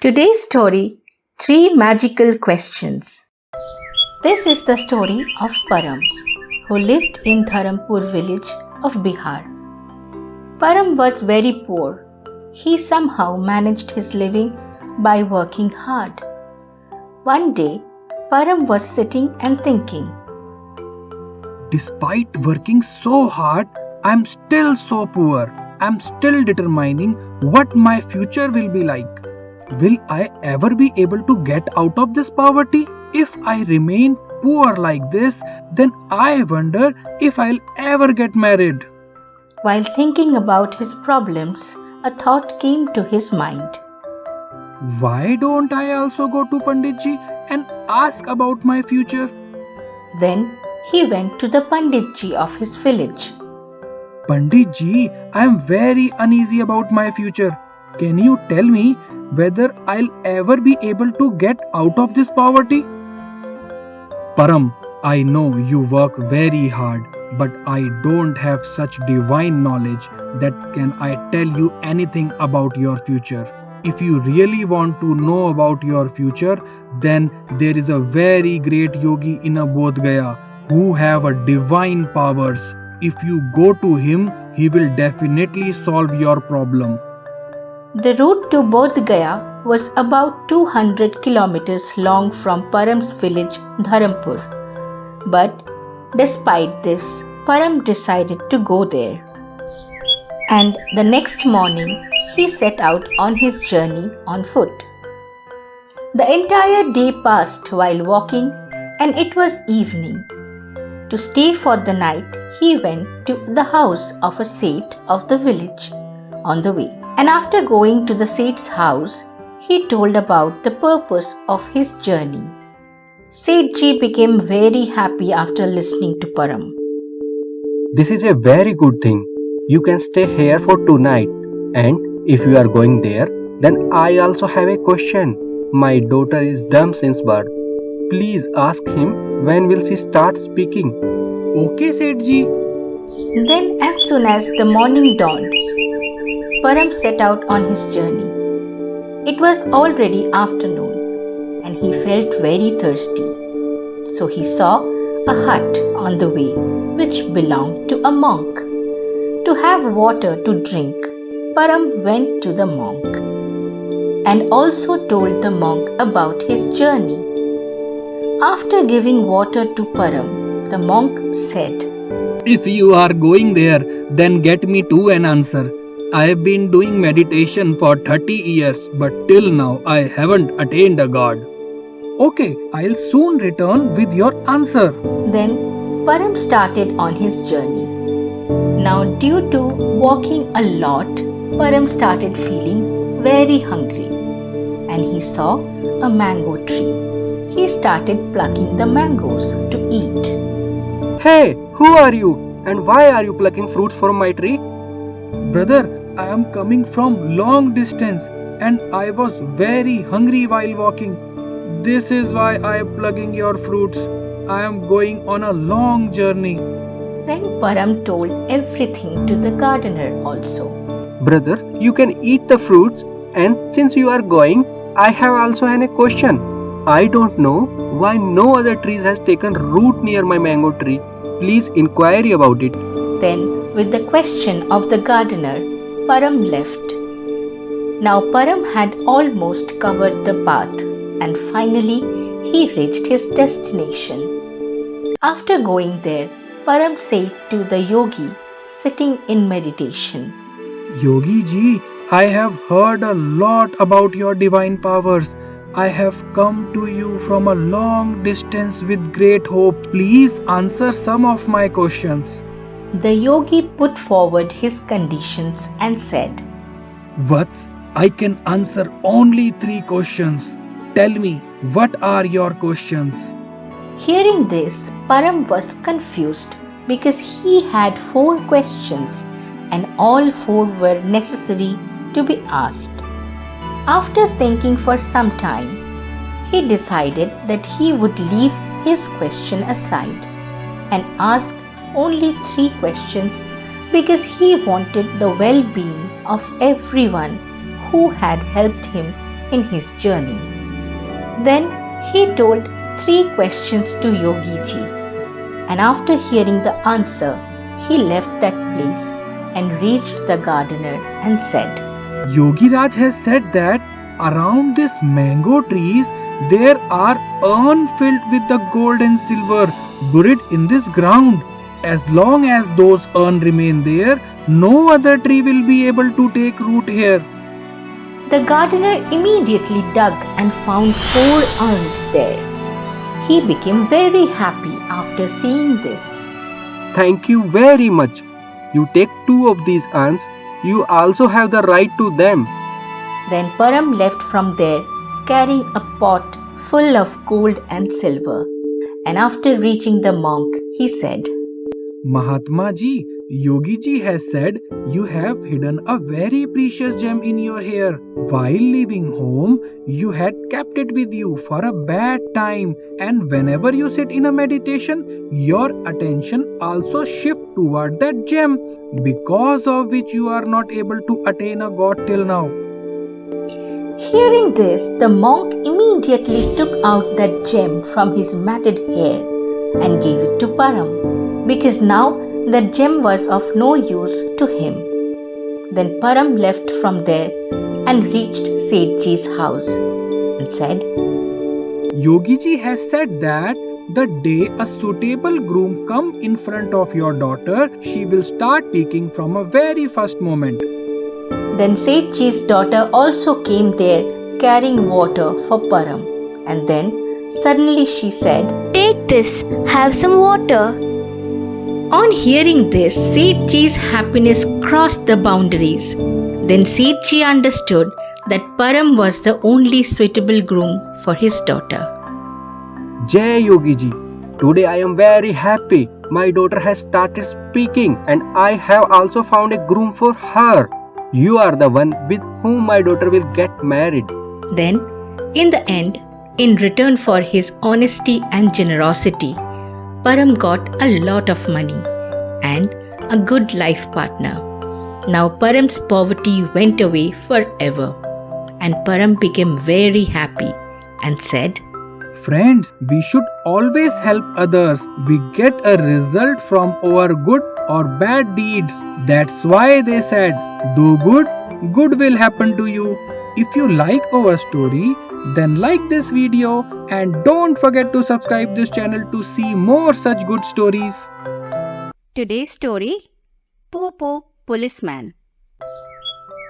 Today's story, Three Magical Questions. This is the story of Param, who lived in Dharampur village of Bihar. Param was very poor. He somehow managed his living by working hard. One day, Param was sitting and thinking, Despite working so hard, I'm still so poor. I'm still determining what my future will be like. Will I ever be able to get out of this poverty? If I remain poor like this, then I wonder if I'll ever get married. while thinking about his problems, a thought came to his mind. Why don't I also go to Panditji and ask about my future? Then he went to the Panditji of his village. Panditji, I am very uneasy about my future. Can you tell me whether I'll ever be able to get out of this poverty? Param, I know you work very hard, but I don't have such divine knowledge that can I tell you anything about your future. If you really want to know about your future, then there is a very great yogi in a Bodh Gaya who have a divine powers. If you go to him, he will definitely solve your problem. The route to Bodh Gaya was about 200 kilometers long from Param's village Dharampur. But despite this, Param decided to go there. And the next morning, he set out on his journey on foot. The entire day passed while walking, and it was evening. To stay for the night, he went to the house of a Seth of the village on the way. And after going to the Seth's house, he told about the purpose of his journey. Sethji became very happy after listening to Param. This is a very good thing. You can stay here for tonight. And if you are going there, then I also have a question. My daughter is dumb since birth. Please ask him when will she start speaking. Okay, Sethji. Then, as soon as the morning dawned, Param set out on his journey. It was already afternoon, and he felt very thirsty. So he saw a hut on the way, which belonged to a monk. To have water to drink, Param went to the monk and also told the monk about his journey. After giving water to Param, the monk said, If you are going there, then get me too an answer. I have been doing meditation for 30 years, but till now I haven't attained a god. Okay, I'll soon return with your answer. Then Param started on his journey. Now, due to walking a lot, Param started feeling very hungry, and he saw a mango tree. He started plucking the mangoes to eat. Hey, who are you? And why are you plucking fruits from my tree? Brother, I am coming from long distance and I was very hungry while walking. This is why I am plucking your fruits. I am going on a long journey. Then Param told everything to the gardener also. Brother, you can eat the fruits, and since you are going, I have also a question. I don't know why no other trees has taken root near my mango tree. Please inquire about it. Then, with the question of the gardener, Param left. Now Param had almost covered the path, and finally he reached his destination. After going there, Param said to the yogi sitting in meditation, Yogi ji, I have heard a lot about your divine powers. I have come to you from a long distance with great hope. Please answer some of my questions. The yogi put forward his conditions and said, Vats, I can answer only 3 questions. Tell me, what are your questions? Hearing this, Param was confused because he had 4 questions and all 4 were necessary to be asked. After thinking for some time, he decided that he would leave his question aside and ask only 3 questions because he wanted the well being of everyone who had helped him in his journey. Then he told 3 questions to Yogi ji, and after hearing the answer, he left that place and reached the gardener and said, Yogi Raj has said that around these mango trees there are urns filled with the gold and silver buried in this ground. As long as those urns remain there, no other tree will be able to take root here. The gardener immediately dug and found 4 urns there. He became very happy after seeing this. Thank you very much. You take 2 of these urns. You also have the right to them. Then Param left from there carrying a pot full of gold and silver. And after reaching the monk, he said, Mahatma ji, Yogi ji has said you have hidden a very precious gem in your hair. While leaving home, you had kept it with you for a bad time, and whenever you sit in a meditation, your attention also shifts toward that gem, because of which you are not able to attain a god till now. Hearing this, the monk immediately took out that gem from his matted hair and gave it to Param, because now that gem was of no use to him. Then Param left from there and reached Sethji's house and said, Yogi ji has said that the day a suitable groom come in front of your daughter, she will start peeking from a very first moment. Then Sethji's daughter also came there carrying water for Param. And then suddenly she said, Take this, have some water. On hearing this, Sethji's happiness crossed the boundaries. Then Sethji understood that Param was the only suitable groom for his daughter. Jai Yogi ji. Today I am very happy. My daughter has started speaking and I have also found a groom for her. You are the one with whom my daughter will get married. Then, in the end, in return for his honesty and generosity, Param got a lot of money and a good life partner. Now Param's poverty went away forever, and Param became very happy and said, Friends, we should always help others. We get a result from our good or bad deeds. That's why they said, do good, good will happen to you. If you like our story, then like this video and don't forget to subscribe this channel to see more such good stories. Today's story, Popo Policeman.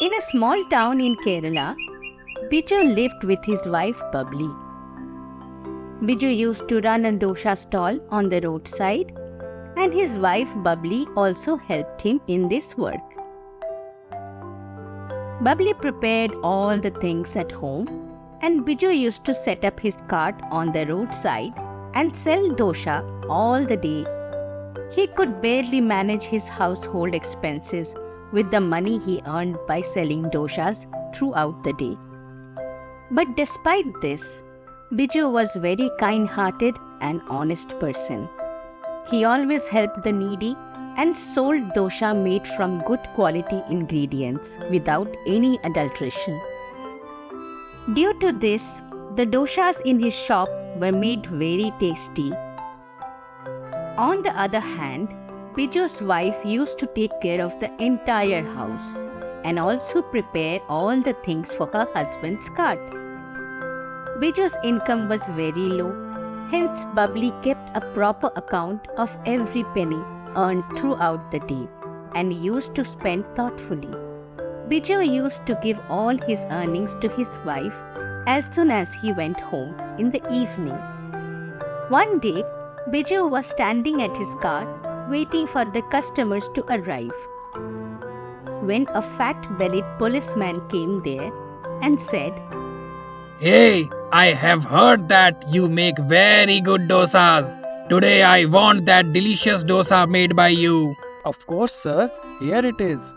In a small town in Kerala, Biju lived with his wife Bubbly. Biju used to run a dosha stall on the roadside, and his wife Bubbly also helped him in this work. Bubbly prepared all the things at home, and Biju used to set up his cart on the roadside and sell dosha all the day. He could barely manage his household expenses with the money he earned by selling doshas throughout the day. But despite this, Biju was a very kind-hearted and honest person. He always helped the needy and sold dosha made from good quality ingredients without any adulteration. Due to this, the doshas in his shop were made very tasty. On the other hand, Biju's wife used to take care of the entire house and also prepare all the things for her husband's cart. Biju's income was very low, hence Bubbly kept a proper account of every penny earned throughout the day and used to spend thoughtfully. Biju used to give all his earnings to his wife as soon as he went home in the evening. One day, Biju was standing at his cart waiting for the customers to arrive, when a fat-bellied policeman came there and said, Hey, I have heard that you make very good dosas. Today I want that delicious dosa made by you. Of course, sir. Here it is.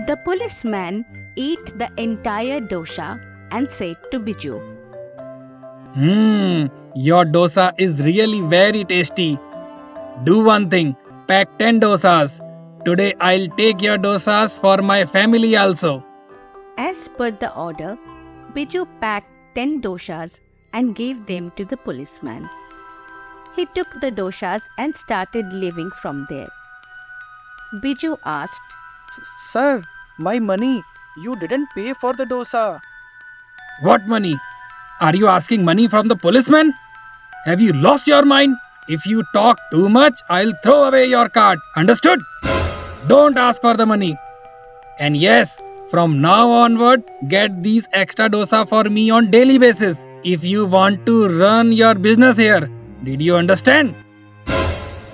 The policeman ate the entire dosha and said to Biju, Your dosa is really very tasty. Do one thing, pack 10 dosas. Today I'll take your dosas for my family also. As per the order, Biju packed 10 doshas and gave them to the policeman. He took the doshas and started living from there. Biju asked, Sir, my money. You didn't pay for the dosa. What money? Are you asking money from the policeman? Have you lost your mind? If you talk too much, I'll throw away your card. Understood? Don't ask for the money. And yes, from now onward, get these extra dosa for me on daily basis if you want to run your business here. Did you understand?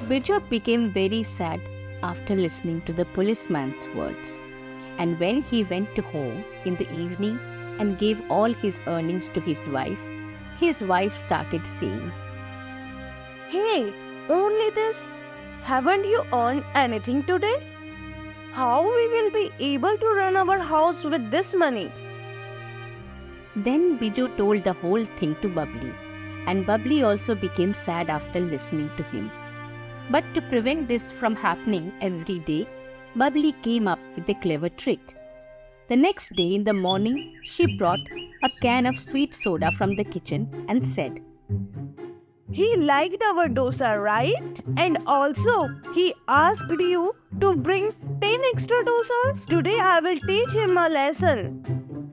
Biju became very sad after listening to the policeman's words. And when he went to home in the evening and gave all his earnings to his wife started saying, Hey, only this? Haven't you earned anything today? How we will be able to run our house with this money? Then Biju told the whole thing to Bubbly, and Bubbly also became sad after listening to him. But to prevent this from happening every day, Bubbly came up with a clever trick. The next day in the morning, she brought a can of sweet soda from the kitchen and said, He liked our dosa, right? And also, he asked you to bring 10 extra dosas. Today I will teach him a lesson.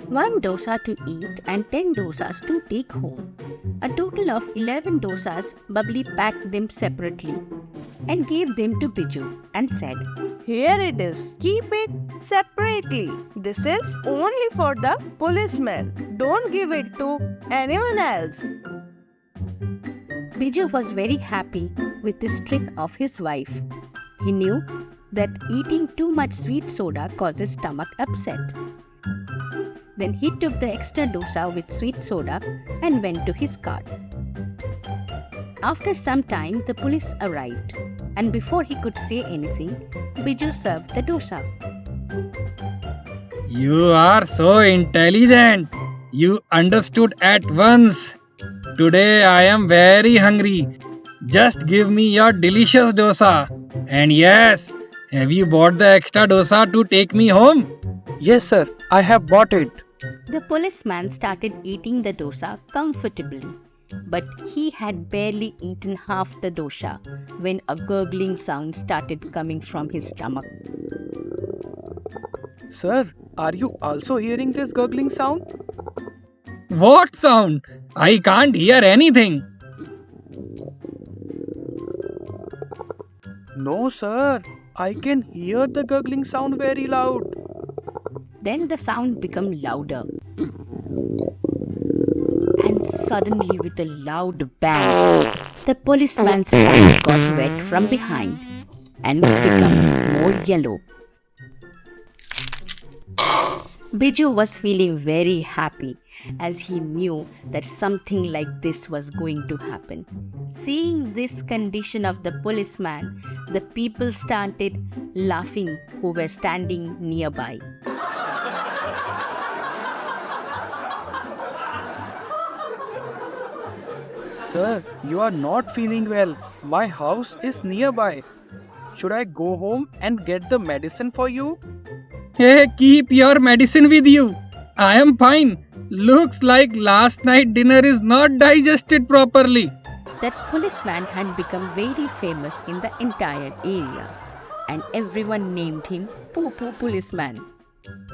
1 dosa to eat and 10 dosas to take home. A total of 11 dosas, Bubbly packed them separately and gave them to Biju and said, Here it is. Keep it separately. This is only for the policeman. Don't give it to anyone else. Biju was very happy with this trick of his wife. He knew that eating too much sweet soda causes stomach upset. Then he took the extra dosa with sweet soda and went to his car. After some time, the police arrived, and before he could say anything, Biju served the dosa. You are so intelligent. You understood at once. Today I am very hungry. Just give me your delicious dosa. And yes, have you bought the extra dosa to take me home? Yes, sir. I have bought it. The policeman started eating the dosa comfortably, but he had barely eaten half the dosa when a gurgling sound started coming from his stomach. Sir, are you also hearing this gurgling sound? What sound? I can't hear anything. No, sir. I can hear the gurgling sound very loud. Then the sound became louder. And suddenly, with a loud bang, the policeman's eyes got wet from behind and became more yellow. Biju was feeling very happy as he knew that something like this was going to happen. Seeing this condition of the policeman, the people started laughing who were standing nearby. Sir, you are not feeling well. My house is nearby. Should I go home and get the medicine for you? Hey, keep your medicine with you. I am fine. Looks like last night dinner is not digested properly. That policeman had become very famous in the entire area, and everyone named him Poo Poo Policeman.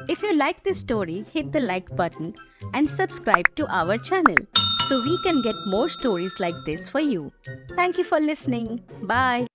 If you like this story, hit the like button and subscribe to our channel so we can get more stories like this for you. Thank you for listening. Bye.